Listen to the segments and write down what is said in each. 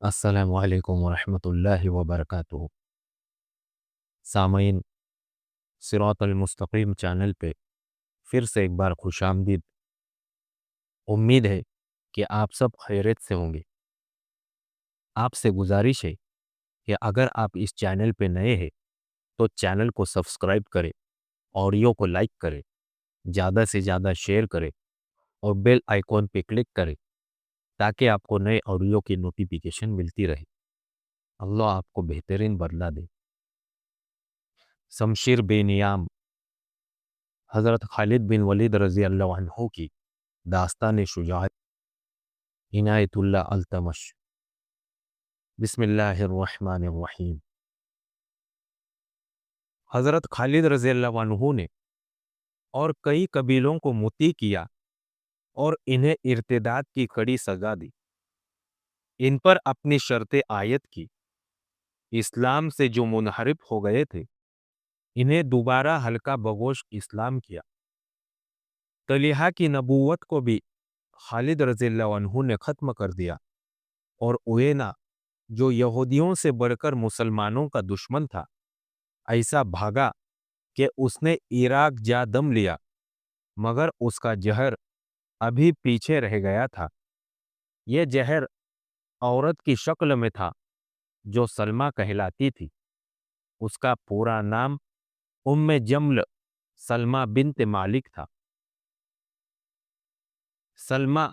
अस्सलामु अलैकुम वरहमतुल्लाहि वबरकातुहू। सामईन, सिरातल मुस्तकीम चैनल पे फिर से एक बार खुशामदीद। उम्मीद है कि आप सब खैरियत से होंगे। आपसे गुजारिश है कि अगर आप इस चैनल पे नए हैं तो चैनल को सब्सक्राइब करें, ऑडियो को लाइक करें, ज़्यादा से ज़्यादा शेयर करें और बेल आइकॉन पे क्लिक करें ताकि आपको नए ऑडियो की नोटिफिकेशन मिलती रहे। अल्लाह आपको बेहतरीन बदला दे। शमशीर बेनियाम हज़रत खालिद बिन वलीद रज़ी अल्लाह अन्हु की दास्तान शुजाअत इनायतुल्लाह अल्तमश। बिस्मिल्लाहिर्रहमानिर्रहीम। हज़रत खालिद रज़ी अल्लाह अन्हु ने और कई कबीलों को मुती किया और इन्हें इर्तिदाद की कड़ी सजा दी। इन पर अपनी शर्तें आयत की। इस्लाम से जो मुनहरिफ हो गए थे इन्हें दोबारा हल्का बगोश इस्लाम किया। तलीहा की नबूवत को भी खालिद रज़ियल्लाहु अन्हु ने ख़त्म कर दिया और उयैना जो यहूदियों से बढ़कर मुसलमानों का दुश्मन था, ऐसा भागा कि उसने इराक जा दम लिया, मगर उसका जहर अभी पीछे रह गया था। यह जहर औरत की शक्ल में था जो सलमा कहलाती थी। उसका पूरा नाम उम्मे जम्ल सलमा बिन्त मालिक था। सलमा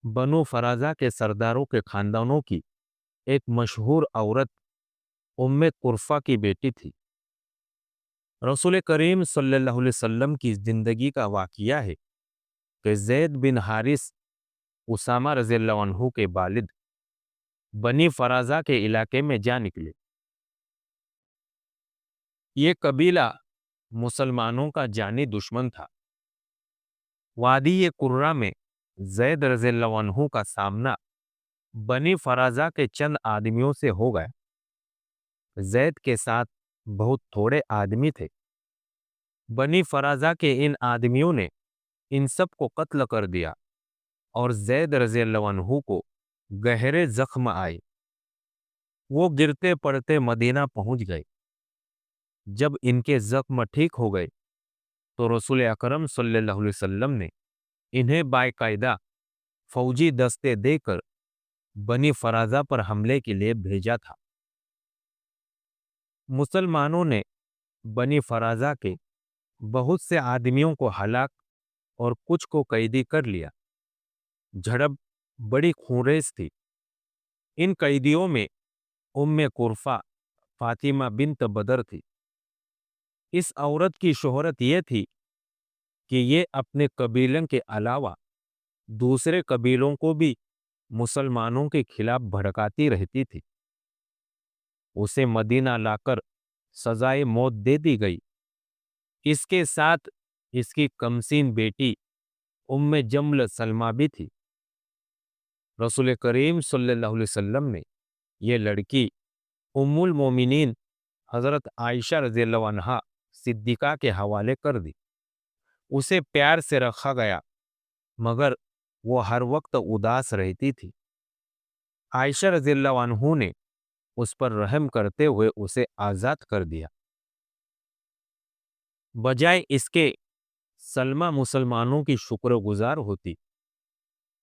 बनु फराजा के सरदारों के खानदानों की एक मशहूर औरत उम्मे कुरफा की बेटी थी। रसूल करीम सल्लल्लाहु अलैहि वसल्लम की जिंदगी का वाकिया है कि ज़ैद बिन हारिस उसामा रज़ियल्लाहु अन्हु के वालिद बनी फराजा के इलाके में जा निकले। ये कबीला मुसलमानों का जानी दुश्मन था। वादी ये कुर्रा में ज़ैद रज़ियल्लाहु अन्हु का सामना बनी फराजा के चंद आदमियों से हो गया। ज़ैद के साथ बहुत थोड़े आदमी थे। बनी फराजा के इन आदमियों ने इन सब को कत्ल कर दिया और ज़ैद रज़ियल्लाहु अन्हु को गहरे जख्म आए। वो गिरते पड़ते मदीना पहुंच गए। जब इनके जख्म ठीक हो गए तो रसूल अकरम सल्लल्लाहु अलैहि वसल्लम ने इन्हें बाकायदा फौजी दस्ते देकर बनी फराजा पर हमले के लिए भेजा था। मुसलमानों ने बनी फराजा के बहुत से आदमियों को हलाक और कुछ को कैदी कर लिया। झड़प बड़ी खूंरेज थी। इन कैदियों में उम्मे कुरफा फातिमा बिन्त बदर थी। इस औरत की शोहरत यह थी कि ये अपने कबीले के अलावा दूसरे कबीलों को भी मुसलमानों के खिलाफ भड़काती रहती थी। उसे मदीना लाकर सजाए मौत दे दी गई। इसके साथ इसकी कमसीन बेटी उम्मे जम्ल सलमा भी थी। रसूल करीम सल्लल्लाहु अलैहि वसल्लम ने यह लड़की उम्मुल मोमिनीन हज़रत आयशा रज़ियल्लाहु अन्हा सिद्दीक़ा के हवाले कर दी। उसे प्यार से रखा गया, मगर वो हर वक्त उदास रहती थी। आयशा रज़ियल्लाहु अन्हु ने उस पर रहम करते हुए उसे आज़ाद कर दिया। बजाय इसके सलमा मुसलमानों की शुक्रगुजार होती।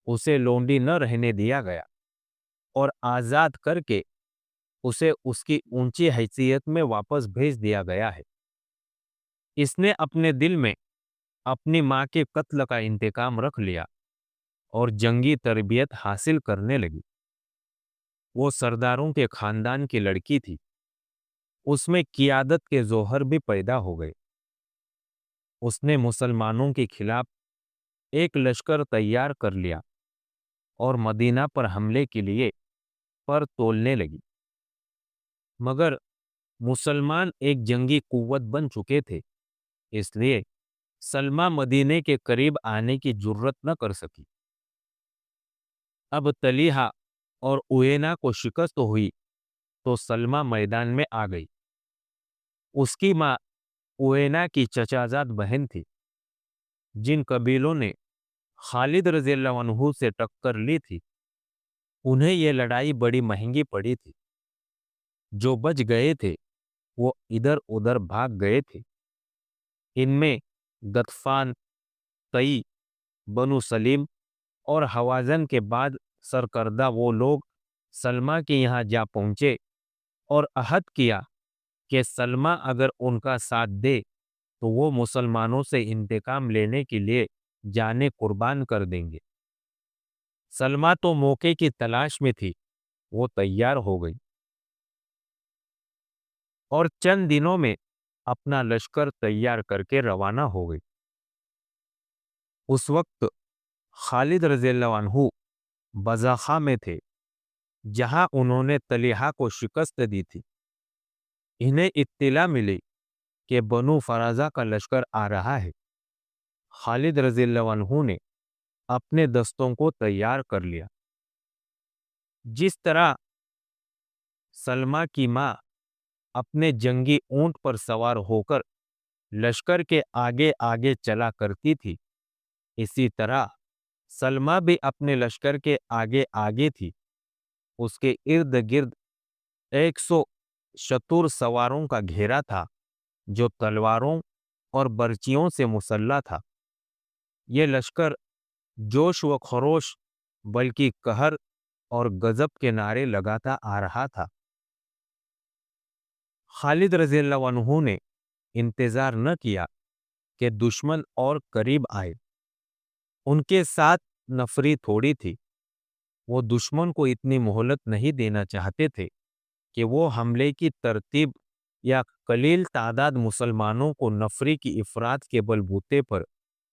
उसे लोंडी न रहने दिया गया और आज़ाद करके उसे उसकी ऊंची हैसियत में वापस भेज दिया गया है। इसने अपने दिल में अपनी माँ के कत्ल का इंतकाम रख लिया और जंगी तरबियत हासिल करने लगी। वो सरदारों के खानदान की लड़की थी। उसमें क़ियादत के ज़ोहर भी पैदा हो गए। उसने मुसलमानों के खिलाफ एक लश्कर तैयार कर लिया और मदीना पर हमले के लिए पर तोलने लगी। मगर मुसलमान एक जंगी कुव्वत बन चुके थे, इसलिए सलमा मदीने के करीब आने की जुर्रत न कर सकी। अब तलीहा और उयैना को शिकस्त हुई तो सलमा मैदान में आ गई। उसकी माँ उयैना की चचाजाद बहन थी। जिन कबीलों ने खालिद रज़ियल्लाहु अन्हु से टक्कर ली थी, उन्हें ये लड़ाई बड़ी महंगी पड़ी थी। जो बच गए थे वो इधर उधर भाग गए थे। इनमें गतफान, तई, बनु सलीम और हवाजन के बाद सरकर्दा वो लोग सलमा के यहाँ जा पहुंचे और अहद किया कि सलमा अगर उनका साथ दे तो वो मुसलमानों से इंतकाम लेने के लिए जाने कुर्बान कर देंगे। सलमा तो मौके की तलाश में थी। वो तैयार हो गई और चंद दिनों में अपना लश्कर तैयार करके रवाना हो गई। उस वक्त खालिद रज़ियल्लाहु अन्हु बज़ाखा में थे, जहां उन्होंने तलीहा को शिकस्त दी थी। इन्हें इत्तिला मिली कि बनु फराजा का लश्कर आ रहा है। खालिद रज़ियल्लाहु अन्हु ने अपने दस्तों को तैयार कर लिया। जिस तरह सलमा की मां अपने जंगी ऊंट पर सवार होकर लश्कर के आगे आगे चला करती थी, इसी तरह सलमा भी अपने लश्कर के आगे आगे थी। उसके इर्द गिर्द 100 शतुर सवारों का घेरा था, जो तलवारों और बर्चियों से मुसल्ला था। ये लश्कर जोश व खरोश बल्कि कहर और गजब के नारे लगाता आ रहा था। खालिद रज़ियल्लाहु अन्हु ने इंतजार न किया कि दुश्मन और करीब आए। उनके साथ नफरी थोड़ी थी। वो दुश्मन को इतनी मोहलत नहीं देना चाहते थे कि वो हमले की तरतीब या कलील तादाद मुसलमानों को नफरी की इफरात के बलबूते पर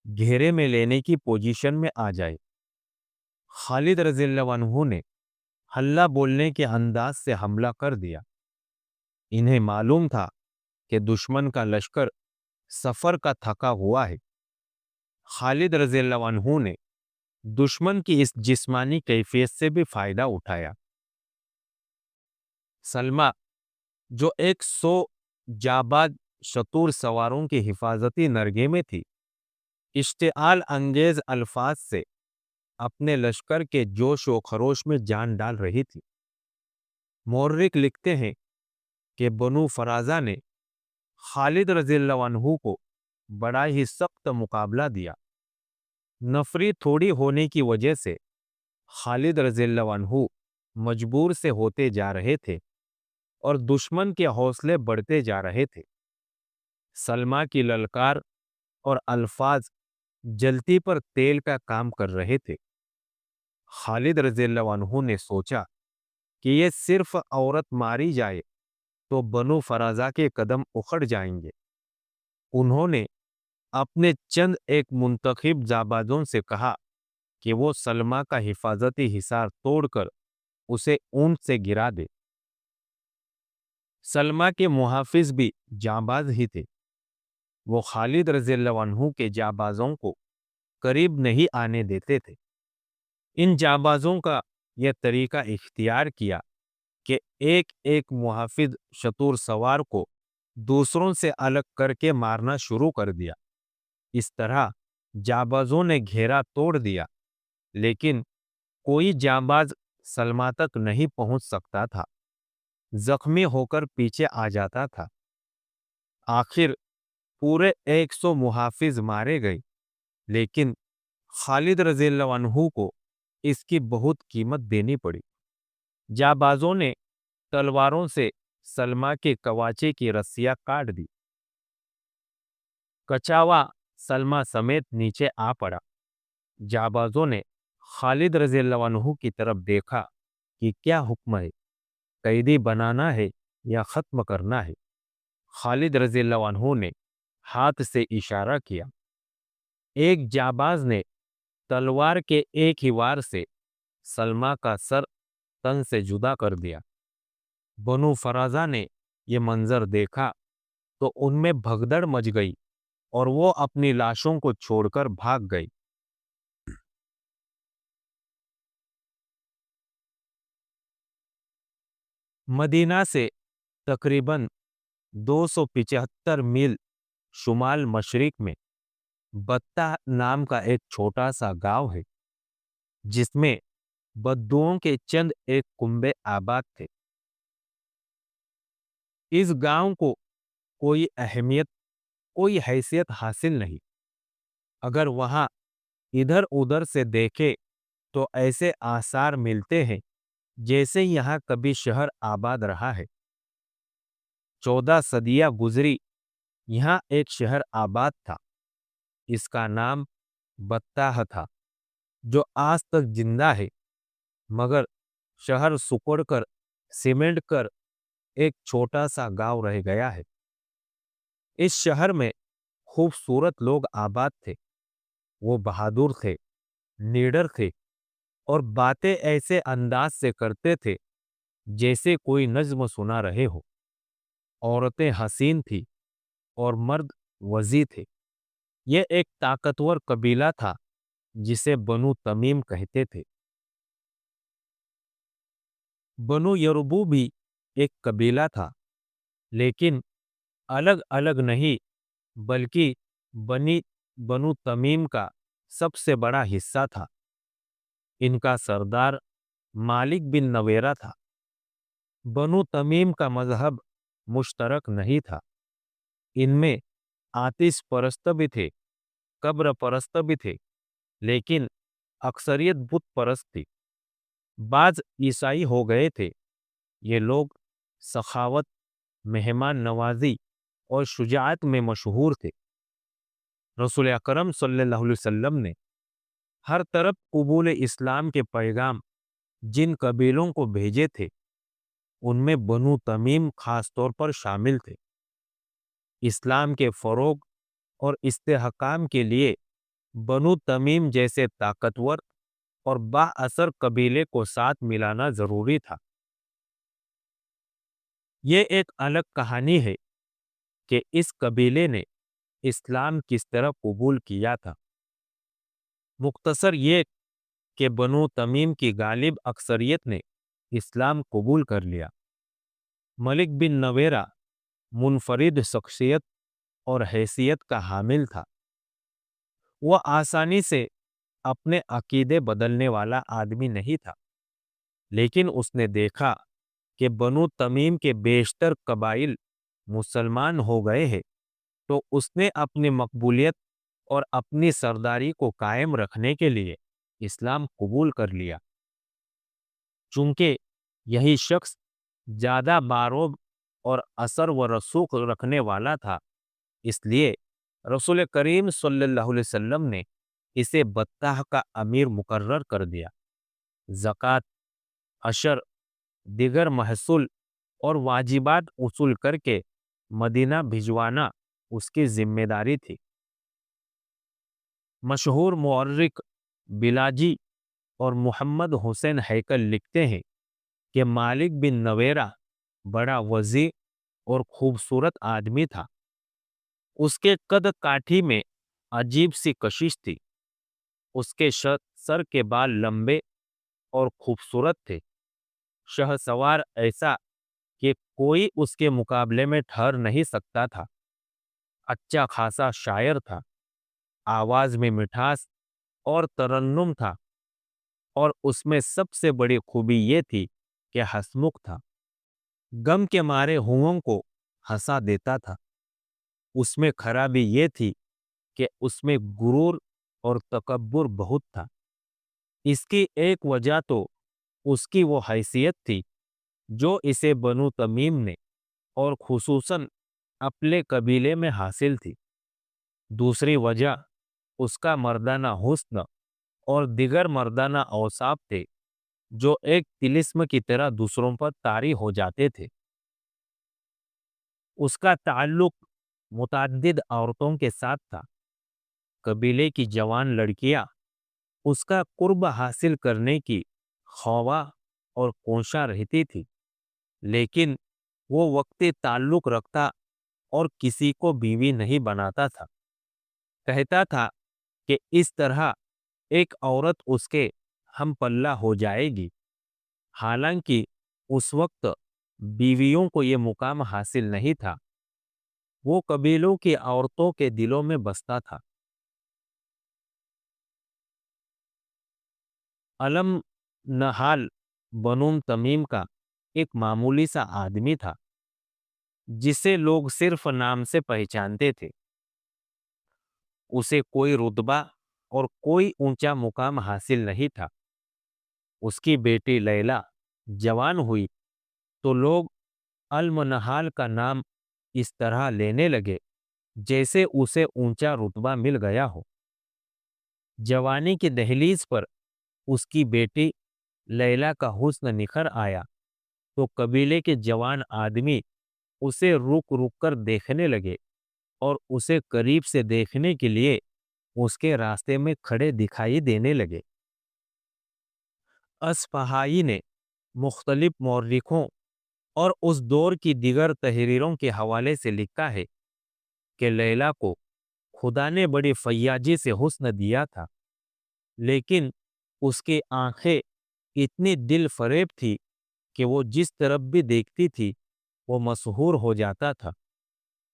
घेरे में लेने की पोजीशन में आ जाए। खालिद रज़ियल्लाहु अन्हु ने हल्ला बोलने के अंदाज से हमला कर दिया। इन्हें मालूम था कि दुश्मन का लश्कर सफर का थका हुआ है। खालिद रज़ियल्लाहु अन्हु ने दुश्मन की इस जिस्मानी कैफियत से भी फायदा उठाया। सलमा, जो 100 जाबाज शतूर सवारों की हिफाजती नरगे में थी, इश्तिआल अंगेज अल्फाज से अपने लश्कर के जोश व खरोश में जान डाल रही थी। मोर्रिक लिखते हैं कि बनु फराजा ने खालिद रज़ियल्लाहु अन्हु को बड़ा ही सख्त मुकाबला दिया। नफरी थोड़ी होने की वजह से खालिद रज़ियल्लाहु अन्हु मजबूर से होते जा रहे थे और दुश्मन के हौसले बढ़ते जा रहे थे। सलमा की ललकार और अल्फाज जलती पर तेल का काम कर रहे थे। खालिद रज़ियल्लाहु अन्हु ने सोचा कि ये सिर्फ औरत मारी जाए तो बनु फराजा के कदम उखड़ जाएंगे। उन्होंने अपने चंद एक मुंतखिब जाबाजों से कहा कि वो सलमा का हिफाजती हिसार तोड़कर उसे ऊंट से गिरा दे। सलमा के मुहाफिज भी जाबाज ही थे। वो खालिद रज़ियल्लाहु अन्हु के जाबाजों को करीब नहीं आने देते थे। इन जाबाजों का यह तरीका इख्तियार किया कि एक एक मुहाफिज शतूर सवार को दूसरों से अलग करके मारना शुरू कर दिया। इस तरह जाबाजों ने घेरा तोड़ दिया, लेकिन कोई जाबाज सलमा तक नहीं पहुंच सकता था। जख्मी होकर पीछे आ जाता था। आखिर पूरे 100 मुहाफिज मारे गए, लेकिन खालिद रज़ियल्लाहु अन्हु को इसकी बहुत कीमत देनी पड़ी। जाबाजों ने तलवारों से सलमा के कवाचे की रस्सियां काट दी। कचावा सलमा समेत नीचे आ पड़ा। जाबाजों ने खालिद रज़ियल्लाहु अन्हु की तरफ देखा कि क्या हुक्म है, कैदी बनाना है या खत्म करना है। खालिद रज़ियल्लाहु अन्हु ने हाथ से इशारा किया। एक जाबाज ने तलवार के एक ही वार से सलमा का सर तन से जुदा कर दिया। बनु फराजा ने यह मंजर देखा तो उनमें भगदड़ मच गई और वो अपनी लाशों को छोड़कर भाग गई। मदीना से तकरीबन 275 मील शुमाल मशरिक में बत्ता नाम का एक छोटा सा गांव है, जिसमें बद्दुओं के चंद एक कुंबे आबाद थे। इस गांव को कोई अहमियत, कोई हैसियत हासिल नहीं। अगर वहां इधर उधर से देखे तो ऐसे आसार मिलते हैं जैसे यहाँ कभी शहर आबाद रहा है। 14 सदियां गुजरी, यहाँ एक शहर आबाद था। इसका नाम बत्ताह था, जो आज तक जिंदा है, मगर शहर सुकड़ कर, सीमेंट कर एक छोटा सा गांव रह गया है। इस शहर में खूबसूरत लोग आबाद थे। वो बहादुर थे, निडर थे और बातें ऐसे अंदाज से करते थे जैसे कोई नज्म सुना रहे हो। औरतें हसीन थी और मर्द वजी थे। ये एक ताकतवर कबीला था जिसे बनु तमीम कहते थे। बनु यरबू भी एक कबीला था, लेकिन अलग अलग नहीं, बल्कि बनी बनु तमीम का सबसे बड़ा हिस्सा था। इनका सरदार मालिक बिन नवेरा था। बनु तमीम का मजहब मुश्तरक नहीं था। इनमें आतिश परस्त भी थे, कब्र परस्त भी थे, लेकिन अक्सरियत बुत परस्त थी। बाज ईसाई हो गए थे। ये लोग सखावत, मेहमान नवाजी और शुजाअत में मशहूर थे। रसूल अकरम सल्लल्लाहु अलैहि वसल्लम ने हर तरफ कबूल इस्लाम के पैगाम जिन कबीलों को भेजे थे, उनमें बनु तमीम खास तौर पर शामिल थे। इस्लाम के फरोग और इस्तेहकाम के लिए बनु तमीम जैसे ताकतवर और बाअसर कबीले को साथ मिलाना जरूरी था। ये एक अलग कहानी है कि इस कबीले ने इस्लाम किस तरह कबूल किया था। मुख्तसर ये कि बनु तमीम की गालिब अक्सरियत ने इस्लाम कबूल कर लिया। मलिक बिन नवेरा मुनफरिद शख्सियत और हैसियत का हामिल था। वह आसानी से अपने अकीदे बदलने वाला आदमी नहीं था, लेकिन उसने देखा कि बनु तमीम के बेशतर कबाइल मुसलमान हो गए हैं, तो उसने अपनी मकबूलियत और अपनी सरदारी को कायम रखने के लिए इस्लाम कबूल कर लिया। चूंकि यही शख्स ज्यादा बारोब और असर व रसूख रखने वाला था, इसलिए रसूल करीम सल्लल्लाहु अलैहि वसल्लम ने इसे बत्ताह का अमीर मुकर्रर कर दिया। ज़कात, अशर, दिगर महसूल और वाजिबात उसूल करके मदीना भिजवाना उसकी जिम्मेदारी थी। मशहूर मुअर्रिख बिलाजी और मोहम्मद हुसैन हैकल लिखते हैं कि मालिक बिन नवेरा बड़ा वजी और खूबसूरत आदमी था। उसके कद काठी में अजीब सी कशिश थी। उसके सर के बाल लंबे और खूबसूरत थे। शहसवार ऐसा कि कोई उसके मुकाबले में ठहर नहीं सकता था। अच्छा खासा शायर था। आवाज में मिठास और तरन्नुम था, और उसमें सबसे बड़ी खूबी ये थी कि हंसमुख था। गम के मारे हुओं को हंसा देता था। उसमें खराबी ये थी कि उसमें गुरूर और तकब्बुर बहुत था। इसकी एक वजह तो उसकी वो हैसियत थी जो इसे बनु तमीम ने और खुसूसन अपने कबीले में हासिल थी। दूसरी वजह उसका मर्दाना हुस्न और दिगर मर्दाना औसाफ थे, जो एक तिलिस्म की तरह दूसरों पर तारी हो जाते थे। उसका ताल्लुक मुतअद्दिद औरतों के साथ था। कबीले की जवान लड़कियां उसका कुर्ब हासिल करने की ख्वाह और कोशा रहती थी, लेकिन वो वक्ती ताल्लुक रखता और किसी को बीवी नहीं बनाता था। कहता था कि इस तरह एक औरत उसके हम पल्ला हो जाएगी। हालांकि उस वक्त बीवियों को ये मुकाम हासिल नहीं था। वो कबीलों की औरतों के दिलों में बसता था। अलम नहाल बनूम तमीम का एक मामूली सा आदमी था, जिसे लोग सिर्फ नाम से पहचानते थे। उसे कोई रुतबा और कोई ऊंचा मुकाम हासिल नहीं था। उसकी बेटी लैला जवान हुई तो लोग अलमनहाल का नाम इस तरह लेने लगे जैसे उसे ऊंचा रुतबा मिल गया हो। जवानी की दहलीज पर उसकी बेटी लैला का हुस्न निखर आया तो कबीले के जवान आदमी उसे रुक रुक कर देखने लगे और उसे करीब से देखने के लिए उसके रास्ते में खड़े दिखाई देने लगे। असफहाई ने मुख्तलिफ मौर्रिखों और उस दौर की दिगर तहरीरों के हवाले से लिखा है कि लैला को खुदा ने बड़ी फैयाजी से हुस्न दिया था, लेकिन उसकी आंखें इतनी दिल फरेब थी कि वो जिस तरफ भी देखती थी वो मशहूर हो जाता था।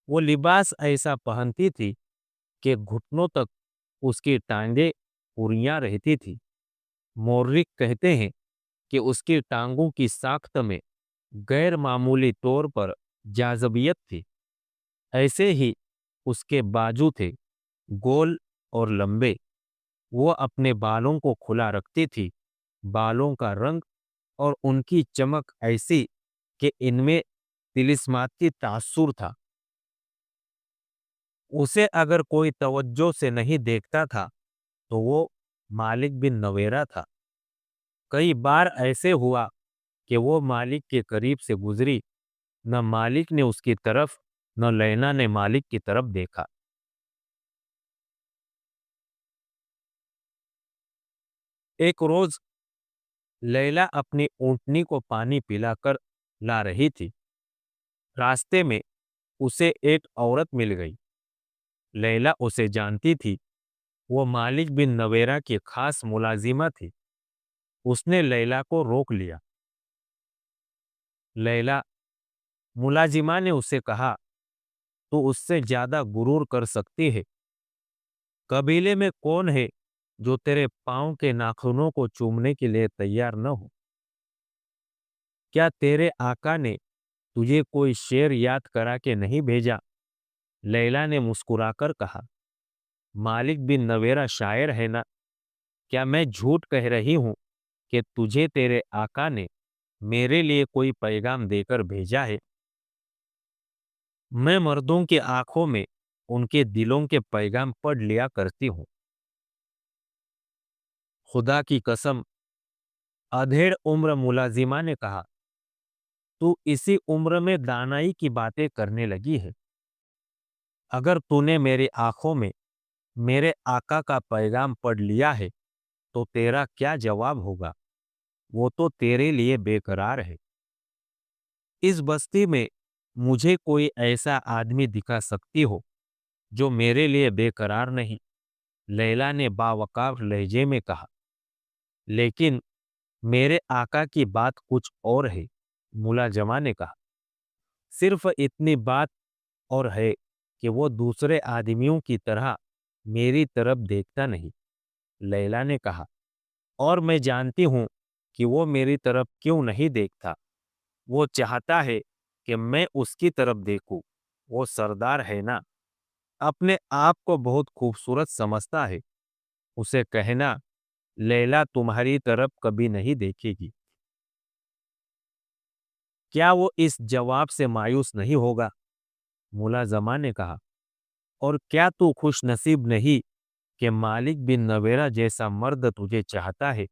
वो लिबास ऐसा पहनती थी कि घुटनों तक उसकी टांगें पूरियां रहती थी। मौर्रिख कहते हैं कि उसकी टांगों की साख्त में गैर मामूली तौर पर जाज़बियत थी। ऐसे ही उसके बाजू थे, गोल और लंबे। वो अपने बालों को खुला रखती थी। बालों का रंग और उनकी चमक ऐसी कि इनमें तिलिस्माती तासुर था। उसे अगर कोई तवज्जो से नहीं देखता था तो वो मालिक बिन नवेरा था। कई बार ऐसे हुआ कि वो मालिक के करीब से गुजरी, न मालिक ने उसकी तरफ न लैला ने मालिक की तरफ देखा। एक रोज लैला अपनी ऊंटनी को पानी पिलाकर ला रही थी। रास्ते में उसे एक औरत मिल गई। लैला उसे जानती थी। वो मालिक बिन नवेरा की खास मुलाजिमा थी। उसने लैला को रोक लिया। लैला मुलाजिमा ने उसे कहा, तू उससे ज्यादा गुरूर कर सकती है। कबीले में कौन है जो तेरे पांव के नाखूनों को चूमने के लिए तैयार न हो? क्या तेरे आका ने तुझे कोई शेर याद करा के नहीं भेजा? लैला ने मुस्कुराकर कहा, मालिक बिन नवेरा शायर है ना। क्या मैं झूठ कह रही हूं कि तुझे तेरे आका ने मेरे लिए कोई पैगाम देकर भेजा है? मैं मर्दों की आंखों में उनके दिलों के पैगाम पढ़ लिया करती हूँ। खुदा की कसम, अधेड़ उम्र मुलाजिमा ने कहा, तू इसी उम्र में दानाई की बातें करने लगी है। अगर तूने मेरी आंखों में मेरे आका का पैगाम पढ़ लिया है तो तेरा क्या जवाब होगा? वो तो तेरे लिए बेकरार है। इस बस्ती में मुझे कोई ऐसा आदमी दिखा सकती हो जो मेरे लिए बेकरार नहीं? लैला ने बावकार लहजे में कहा। लेकिन मेरे आका की बात कुछ और है, मुलाजमा ने कहा। सिर्फ इतनी बात और है कि वो दूसरे आदमियों की तरह मेरी तरफ देखता नहीं। लैला ने कहा, और मैं जानती हूं कि वो मेरी तरफ क्यों नहीं देखता। वो चाहता है कि मैं उसकी तरफ देखूं। वो सरदार है ना, अपने आप को बहुत खूबसूरत समझता है। उसे कहना, लैला तुम्हारी तरफ कभी नहीं देखेगी। क्या वो इस जवाब से मायूस नहीं होगा? मुलाजमा ने कहा, और क्या तू खुश नसीब नहीं कि मालिक बिन नवेरा जैसा मर्द तुझे चाहता है?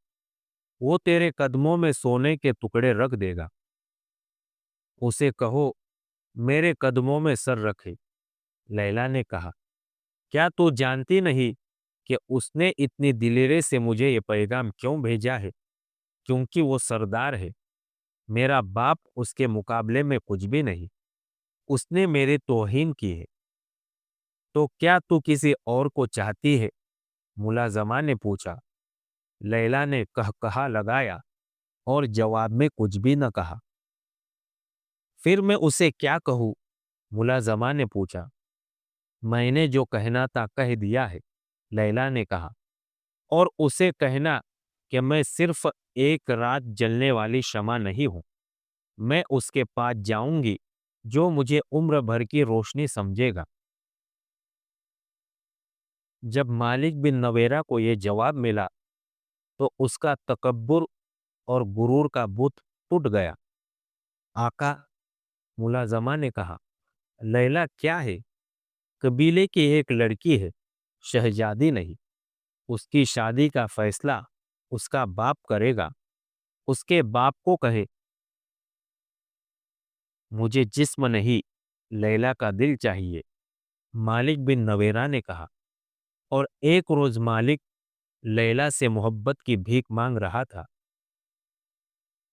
वो तेरे कदमों में सोने के टुकड़े रख देगा। उसे कहो मेरे कदमों में सर रखे। लैला ने कहा, क्या तू जानती नहीं कि उसने इतनी दिलेरी से मुझे ये पैगाम क्यों भेजा है? क्योंकि वो सरदार है। मेरा बाप उसके मुकाबले में कुछ भी नहीं। उसने मेरी तौहीन की है। तो क्या तू किसी और को चाहती है? मुलाजमा ने पूछा। लैला ने कहकहा लगाया और जवाब में कुछ भी न कहा। फिर मैं उसे क्या कहूँ? मुलाजमा ने पूछा। मैंने जो कहना था कह दिया है, लैला ने कहा। और उसे कहना कि मैं सिर्फ ایک رات جلنے والی شمع نہیں ہوں، میں اس کے پاس جاؤں گی جو مجھے عمر بھر کی روشنی سمجھے گا۔ جب مالک بن نویرہ کو یہ جواب ملا تو اس کا تکبر اور غرور کا بت ٹوٹ گیا۔ آقا، ملازمہ نے کہا، لیلا کیا ہے؟ قبیلے کی ایک لڑکی ہے، شہزادی نہیں۔ اس کی شادی کا فیصلہ اس کا باپ کرے گا۔ اس کے باپ کو کہے مجھے جسم نہیں، لیلا کا دل چاہیے۔ مالک بن نویرہ نے کہا، اور ایک روز مالک لیلا سے محبت کی بھیک مانگ رہا تھا۔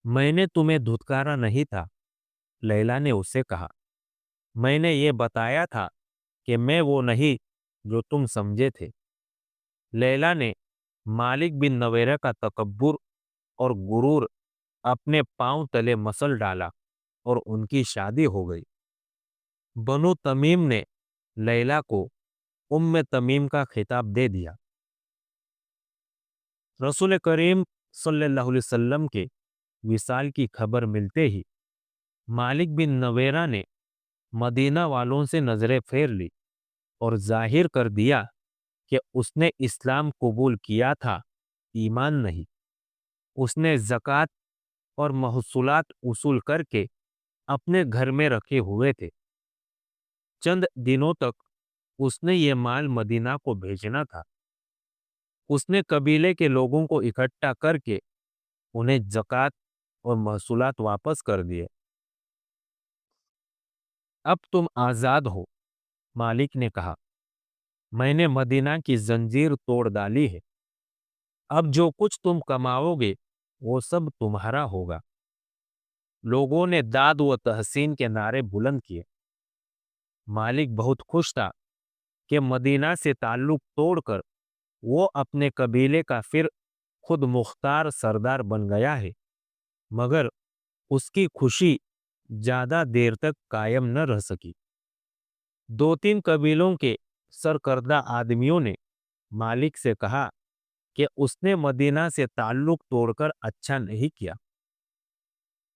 میں نے تمہیں دھتکارا نہیں تھا، لیلا نے اسے کہا، میں نے یہ بتایا تھا کہ میں وہ نہیں جو تم سمجھے تھے۔ لیلا نے مالک بن نویرہ کا تکبر اور غرور اپنے پاؤں تلے مسل ڈالا اور ان کی شادی ہو گئی۔ بنو تمیم نے لیلا کو تمیم کا خطاب دے دیا۔ رسول کریم صلی اللہ علیہ وسلم کے وصال کی خبر ملتے ہی مالک بن نویرہ نے مدینہ والوں سے نظریں پھیر لی اور ظاہر کر دیا کہ اس نے اسلام قبول کیا تھا، ایمان نہیں۔ اس نے زکوٰۃ اور محصولات وصول کر کے اپنے گھر میں رکھے ہوئے تھے۔ چند دنوں تک اس نے یہ مال مدینہ کو بھیجنا تھا۔ اس نے قبیلے کے لوگوں کو اکٹھا کر کے انہیں زکوٰۃ اور محصولات واپس کر دیے۔ اب تم آزاد ہو، مالک نے کہا، میں نے مدینہ کی زنجیر توڑ ڈالی ہے۔ اب جو کچھ تم کماؤ گے وہ سب تمہارا ہوگا۔ لوگوں نے داد و تحسین کے نعرے بلند کیے۔ مالک بہت خوش تھا کہ مدینہ سے تعلق توڑ کر وہ اپنے قبیلے کا پھر خود مختار سردار بن گیا ہے، مگر اس کی خوشی زیادہ دیر تک قائم نہ رہ سکی۔ دو تین قبیلوں کے سرکردہ آدمیوں نے مالک سے کہا کہ اس نے مدینہ سے تعلق توڑ کر اچھا نہیں کیا۔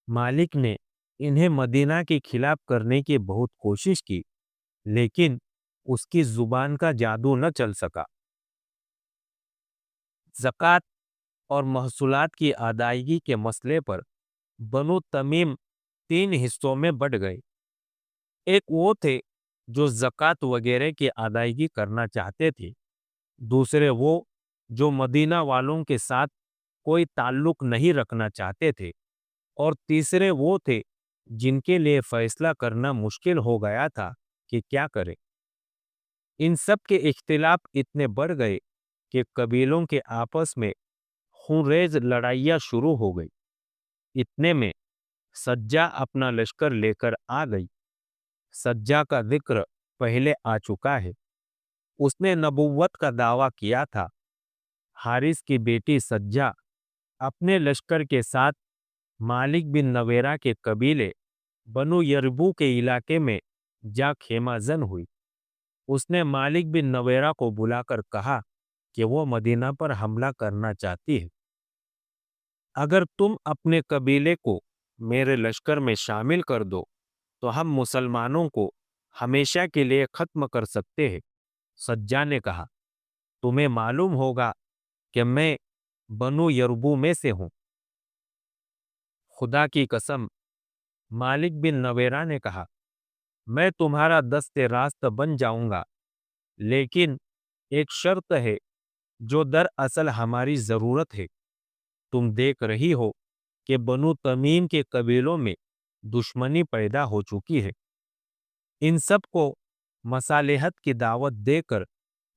مالک نے انہیں مدینہ کے خلاف کرنے کی بہت کوشش کی، لیکن اس کی زبان کا جادو نہ چل سکا۔ زکوٰۃ اور محصولات کی ادائیگی کے مسئلے پر بنو تمیم تین حصوں میں بٹ گئے۔ ایک وہ تھے جو زکوٰۃ وغیرہ کی ادائیگی کرنا چاہتے تھے، دوسرے وہ جو مدینہ والوں کے ساتھ کوئی تعلق نہیں رکھنا چاہتے تھے، اور تیسرے وہ تھے جن کے لیے فیصلہ کرنا مشکل ہو گیا تھا کہ کیا کریں۔ ان سب کے اختلاف اتنے بڑھ گئے کہ قبیلوں کے آپس میں خونریز لڑائیاں شروع ہو گئی۔ اتنے میں سجا اپنا لشکر لے کر آ گئی۔ سجا کا ذکر پہلے آ چکا ہے۔ اس نے نبوت کا دعویٰ کیا تھا۔ حارث کی بیٹی سجا اپنے لشکر کے ساتھ مالک بن نویرہ کے قبیلے بنو یربو کے علاقے میں جا خیمہ زن ہوئی۔ اس نے مالک بن نویرہ کو بلا کر کہا کہ وہ مدینہ پر حملہ کرنا چاہتی ہے۔ اگر تم اپنے قبیلے کو میرے لشکر میں شامل کر دو تو ہم مسلمانوں کو ہمیشہ کے لیے ختم کر سکتے ہیں۔ سجا نے کہا، تمہیں معلوم ہوگا کہ میں بنو یربو میں سے ہوں۔ خدا کی قسم، مالک بن نویرہ نے کہا، میں تمہارا دست راست بن جاؤں گا، لیکن ایک شرط ہے جو دراصل ہماری ضرورت ہے۔ تم دیکھ رہی ہو کہ بنو تمیم کے قبیلوں میں دشمنی پیدا ہو چکی ہے۔ ان سب کو مصالحت کی دعوت دے کر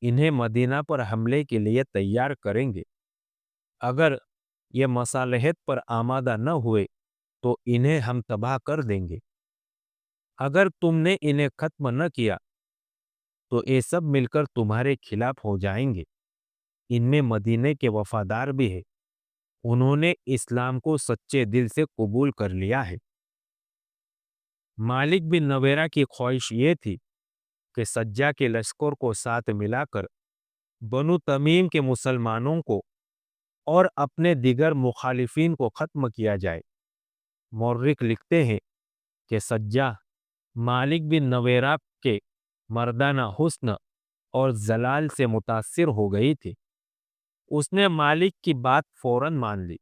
انہیں مدینہ پر حملے کے لیے تیار کریں گے۔ اگر یہ مصالحت پر آمادہ نہ ہوئے تو انہیں ہم تباہ کر دیں گے۔ اگر تم نے انہیں ختم نہ کیا تو یہ سب مل کر تمہارے خلاف ہو جائیں گے۔ ان میں مدینے کے وفادار بھی ہیں، انہوں نے اسلام کو سچے دل سے قبول کر لیا ہے۔ مالک بن نویرہ کی خواہش یہ تھی کہ سجا کے لشکر کو ساتھ ملا کر بنو تمیم کے مسلمانوں کو اور اپنے دیگر مخالفین کو ختم کیا جائے۔ مورخ لکھتے ہیں کہ سجا مالک بن نویرہ کے مردانہ حسن اور جلال سے متاثر ہو گئی تھی۔ اس نے مالک کی بات فوراً مان لی۔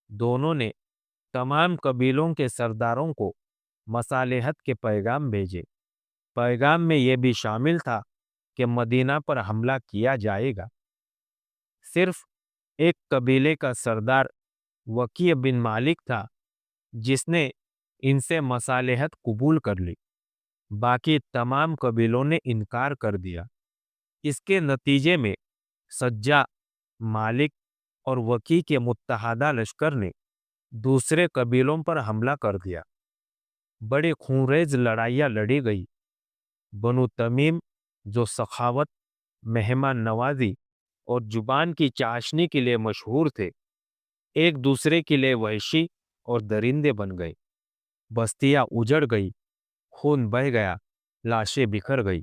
دونوں نے تمام قبیلوں کے سرداروں کو مصالحت کے پیغام بھیجے۔ پیغام میں یہ بھی شامل تھا کہ مدینہ پر حملہ کیا جائے گا۔ صرف ایک قبیلے کا سردار وکیع بن مالک تھا جس نے ان سے مصالحت قبول کر لی۔ باقی تمام قبیلوں نے انکار کر دیا۔ اس کے نتیجے میں سجا، مالک اور وکیع کے متحدہ لشکر نے دوسرے قبیلوں پر حملہ کر دیا۔ بڑے خونریز لڑائیاں لڑی گئی۔ بنو تمیم جو سخاوت، مہمان نوازی اور زبان کی چاشنی کے لیے مشہور تھے، ایک دوسرے کے لیے وحشی اور درندے بن گئے۔ بستیاں اجڑ گئی، خون بہہ گیا، لاشیں بکھر گئی۔